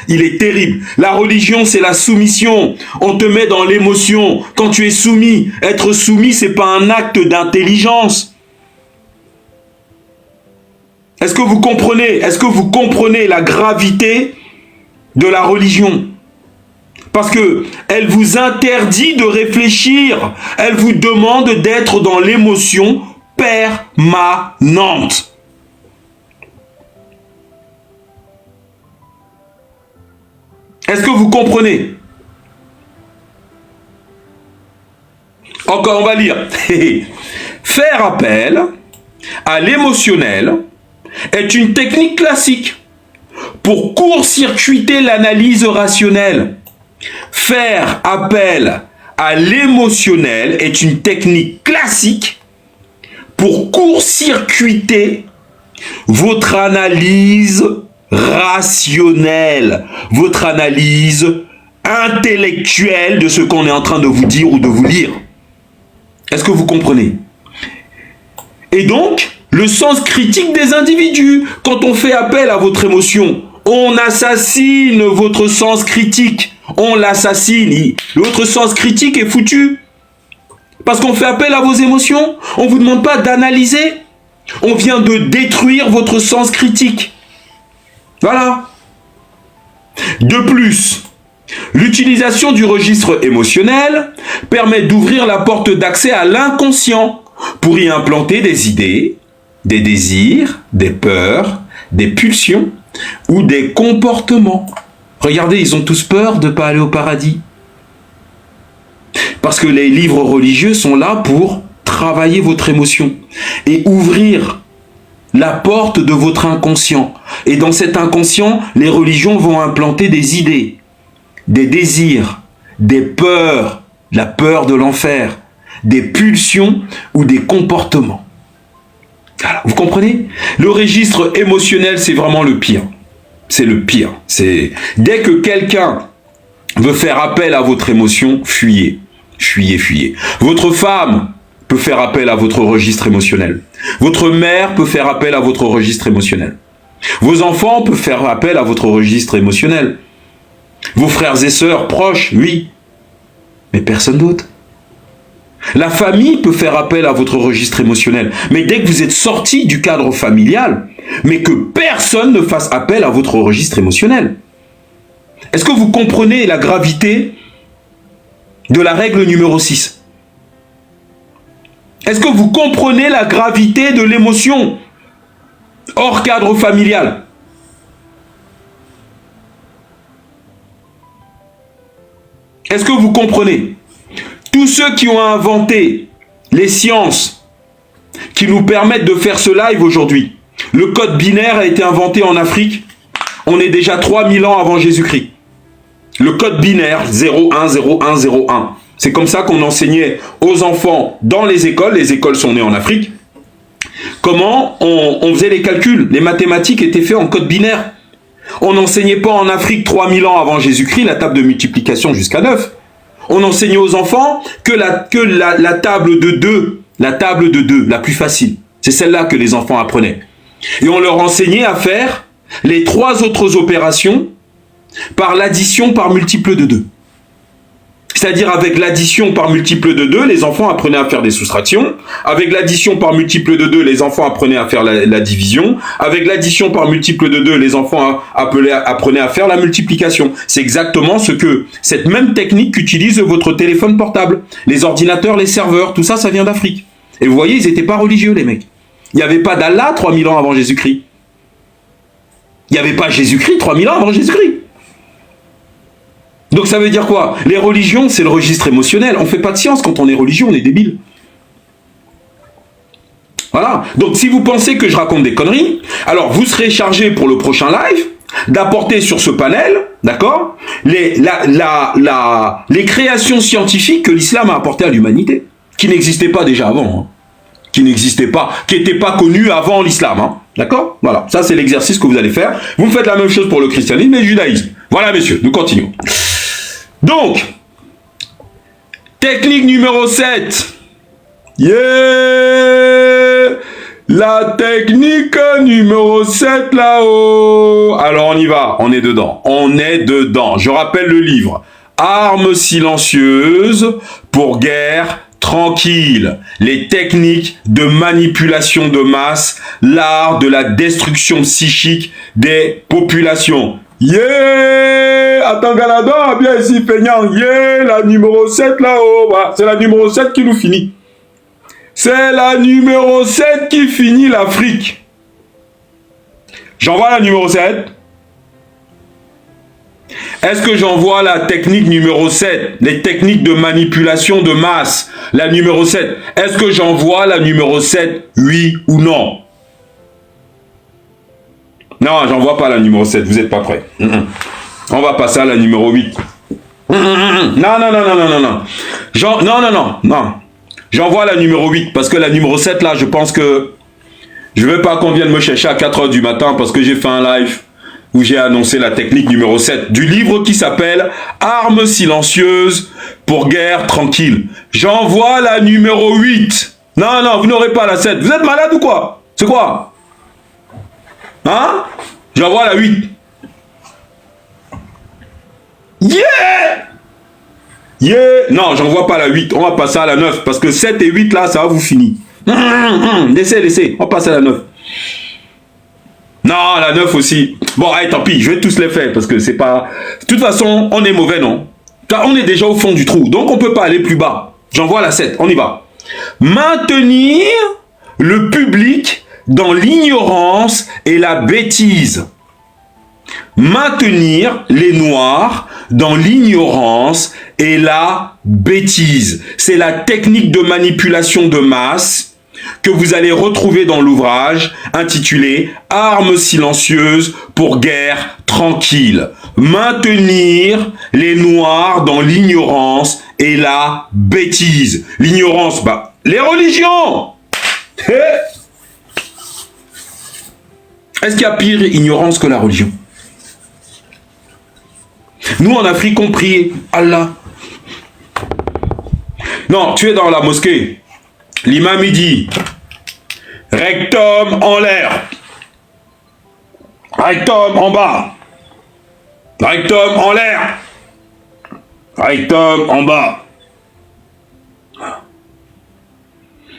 il est terrible. La religion, c'est la soumission. On te met dans l'émotion. Quand tu es soumis, être soumis, c'est pas un acte d'intelligence. Est-ce que vous comprenez? Est-ce que vous comprenez la gravité de la religion? Parce que elle vous interdit de réfléchir. Elle vous demande d'être dans l'émotion permanente. Est-ce que vous comprenez? Encore, on va lire. Faire appel à l'émotionnel est une technique classique pour court-circuiter l'analyse rationnelle. Faire appel à l'émotionnel est une technique classique pour court-circuiter votre analyse rationnelle, votre analyse intellectuelle de ce qu'on est en train de vous dire ou de vous lire. Est-ce que vous comprenez? Et donc, le sens critique des individus. Quand on fait appel à votre émotion, on assassine votre sens critique. On l'assassine. Votre sens critique est foutu. Parce qu'on fait appel à vos émotions. On ne vous demande pas d'analyser. On vient de détruire votre sens critique. Voilà. De plus, l'utilisation du registre émotionnel permet d'ouvrir la porte d'accès à l'inconscient pour y implanter des idées, des désirs, des peurs, des pulsions ou des comportements. Regardez, ils ont tous peur de ne pas aller au paradis. Parce que les livres religieux sont là pour travailler votre émotion et ouvrir la porte de votre inconscient. Et dans cet inconscient, les religions vont implanter des idées, des désirs, des peurs, la peur de l'enfer, des pulsions ou des comportements. Alors, vous comprenez? Le registre émotionnel, c'est vraiment le pire. C'est le pire. C'est dès que quelqu'un veut faire appel à votre émotion, fuyez. Fuyez, fuyez. Votre femme peut faire appel à votre registre émotionnel. Votre mère peut faire appel à votre registre émotionnel. Vos enfants peuvent faire appel à votre registre émotionnel. Vos frères et sœurs proches, oui. Mais personne d'autre. La famille peut faire appel à votre registre émotionnel. Mais dès que vous êtes sorti du cadre familial, mais que personne ne fasse appel à votre registre émotionnel. Est-ce que vous comprenez la gravité de la règle numéro 6? Est-ce que vous comprenez la gravité de l'émotion hors cadre familial? Est-ce que vous comprenez? Tous ceux qui ont inventé les sciences qui nous permettent de faire ce live aujourd'hui, le code binaire a été inventé en Afrique, on est déjà 3000 ans avant Jésus-Christ. Le code binaire 010101. C'est comme ça qu'on enseignait aux enfants dans les écoles sont nées en Afrique, comment on faisait les calculs. Les mathématiques étaient faites en code binaire. On n'enseignait pas en Afrique 3000 ans avant Jésus-Christ la table de multiplication jusqu'à 9. On enseignait aux enfants que la table de 2, la plus facile. C'est celle-là que les enfants apprenaient. Et on leur enseignait à faire les 3 autres opérations par l'addition par multiple de 2. C'est-à-dire avec l'addition par multiple de 2, les enfants apprenaient à faire des soustractions. Avec l'addition par multiple de 2, les enfants apprenaient à faire la division. Avec l'addition par multiple de 2, les enfants apprenaient à faire la multiplication. C'est exactement cette même technique qu'utilise votre téléphone portable. Les ordinateurs, les serveurs, tout ça, ça vient d'Afrique. Et vous voyez, ils n'étaient pas religieux, les mecs. Il n'y avait pas d'Allah 3000 ans avant Jésus-Christ. Il n'y avait pas Jésus-Christ 3000 ans avant Jésus-Christ. Donc ça veut dire quoi? Les religions, c'est le registre émotionnel. On ne fait pas de science quand on est religieux, on est débile. Voilà. Donc si vous pensez que je raconte des conneries, alors vous serez chargé pour le prochain live d'apporter sur ce panel, d'accord, les créations scientifiques que l'islam a apportées à l'humanité, qui n'existaient pas déjà avant, hein. Qui n'existaient pas, qui n'étaient pas connues avant l'islam, hein. D'accord? Voilà, ça c'est l'exercice que vous allez faire. Vous faites la même chose pour le christianisme et le judaïsme. Voilà messieurs, nous continuons. Donc, technique numéro 7. Yeah! La technique numéro 7 là-haut. Alors on y va, on est dedans. On est dedans. Je rappelle le livre. Armes silencieuses pour guerre tranquille. Les techniques de manipulation de masse. L'art de la destruction psychique des populations. Yeah! Attends, Galadon, bien ici, Peignan. Yeah! La numéro 7 là-haut. Voilà. C'est la numéro 7 qui nous finit. C'est la numéro 7 qui finit l'Afrique. J'envoie la numéro 7. Est-ce que j'envoie la technique numéro 7? Les techniques de manipulation de masse. La numéro 7. Est-ce que j'envoie la numéro 7? Oui ou non? Non, j'envoie pas la numéro 7. Vous n'êtes pas prêts. On va passer à la numéro 8. Non. Non. J'envoie la numéro 8 parce que la numéro 7 là, je pense que je veux pas qu'on vienne me chercher à 4 h du matin parce que j'ai fait un live où j'ai annoncé la technique numéro 7 du livre qui s'appelle Armes silencieuses pour guerre tranquille. J'envoie la numéro 8. Non, vous n'aurez pas la 7. Vous êtes malade ou quoi? C'est quoi? Hein? J'envoie la 8. Non, j'envoie pas la 8. On va passer à la 9. Parce que 7 et 8 là, ça va vous finir. Laissez. On passe à la 9. Non, la 9 aussi. Bon, allez, tant pis, je vais tous les faire. Parce que c'est pas... De toute façon, on est mauvais, non? Car on est déjà au fond du trou. Donc, on peut pas aller plus bas. J'envoie la 7. On y va. Maintenir le public dans l'ignorance et la bêtise. Maintenir les Noirs dans l'ignorance et la bêtise. C'est la technique de manipulation de masse que vous allez retrouver dans l'ouvrage intitulé « Armes silencieuses pour guerre tranquille ». Maintenir les Noirs dans l'ignorance et la bêtise. L'ignorance, les religions. Est-ce qu'il y a pire ignorance que la religion? Nous, en Afrique, on prie Allah. Non, tu es dans la mosquée. L'imam, il dit rectum en l'air. Rectum en bas. Rectum en l'air. Rectum en bas.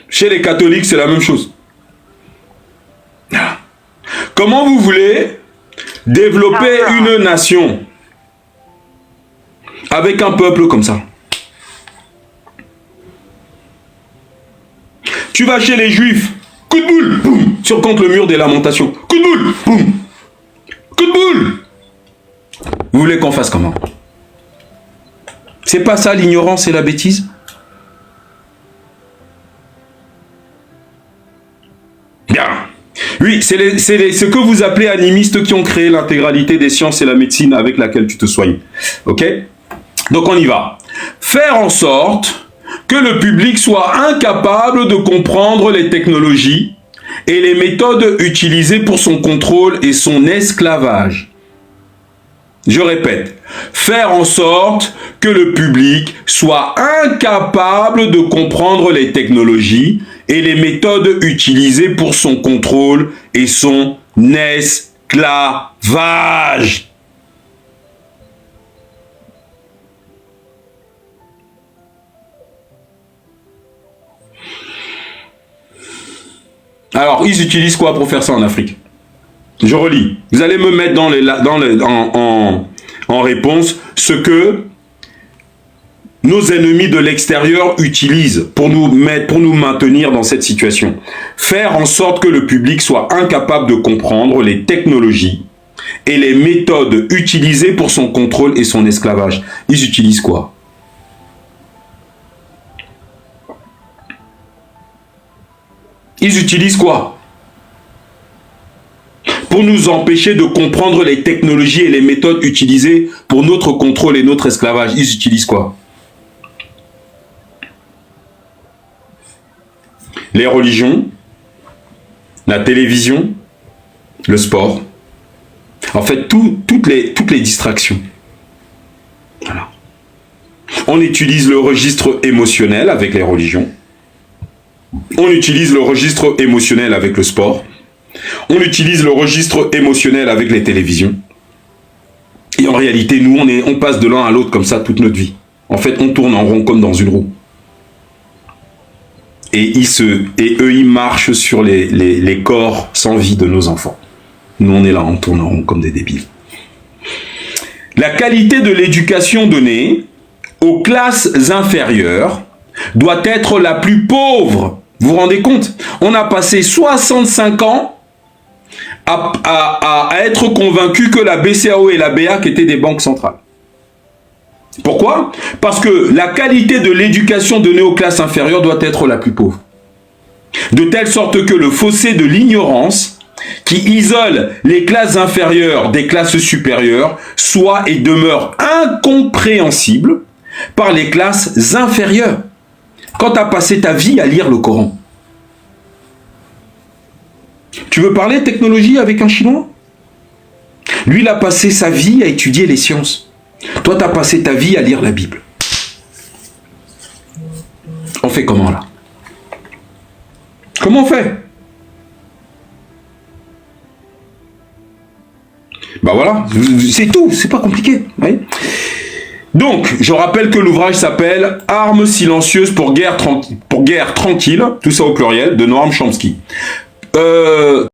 Chez les catholiques, c'est la même chose. Comment vous voulez développer une nation avec un peuple comme ça? Tu vas chez les Juifs, coup de boule, boum, sur contre le mur des lamentations. Coup de boule, boum, coup de boule. Vous voulez qu'on fasse comment? C'est pas ça l'ignorance et la bêtise? Bien. Oui, c'est ce que vous appelez animistes qui ont créé l'intégralité des sciences et la médecine avec laquelle tu te soignes. Ok? Donc on y va. Faire en sorte que le public soit incapable de comprendre les technologies et les méthodes utilisées pour son contrôle et son esclavage. Je répète, faire en sorte que le public soit incapable de comprendre les technologies et les méthodes utilisées pour son contrôle et son esclavage. Alors, ils utilisent quoi pour faire ça en Afrique? Je relis. Vous allez me mettre en réponse ce que nos ennemis de l'extérieur utilisent pour nous maintenir dans cette situation. Faire en sorte que le public soit incapable de comprendre les technologies et les méthodes utilisées pour son contrôle et son esclavage. Ils utilisent quoi? Ils utilisent quoi? Pour nous empêcher de comprendre les technologies et les méthodes utilisées pour notre contrôle et notre esclavage. Ils utilisent quoi? Les religions, la télévision, le sport. En fait, toutes les distractions. Voilà. On utilise le registre émotionnel avec les religions. On utilise le registre émotionnel avec le sport. On utilise le registre émotionnel avec les télévisions. Et en réalité, nous, on passe de l'un à l'autre comme ça toute notre vie. En fait, on tourne en rond comme dans une roue. Et eux, ils marchent sur les corps sans vie de nos enfants. Nous, on est là, on tourne en rond comme des débiles. La qualité de l'éducation donnée aux classes inférieures doit être la plus pauvre. Vous vous rendez compte? On a passé 65 ans à être convaincu que la BCAO et la BEAC étaient des banques centrales. Pourquoi? Parce que la qualité de l'éducation donnée aux classes inférieures doit être la plus pauvre. De telle sorte que le fossé de l'ignorance qui isole les classes inférieures des classes supérieures soit et demeure incompréhensible par les classes inférieures. Quand tu as passé ta vie à lire le Coran, tu veux parler technologie avec un Chinois? Lui, il a passé sa vie à étudier les sciences. Toi, tu as passé ta vie à lire la Bible. On fait comment là? Comment on fait? Ben voilà, c'est tout, c'est pas compliqué. Oui. Donc, je rappelle que l'ouvrage s'appelle « Armes silencieuses pour guerre tranquille », tout ça au pluriel, de Noam Chomsky.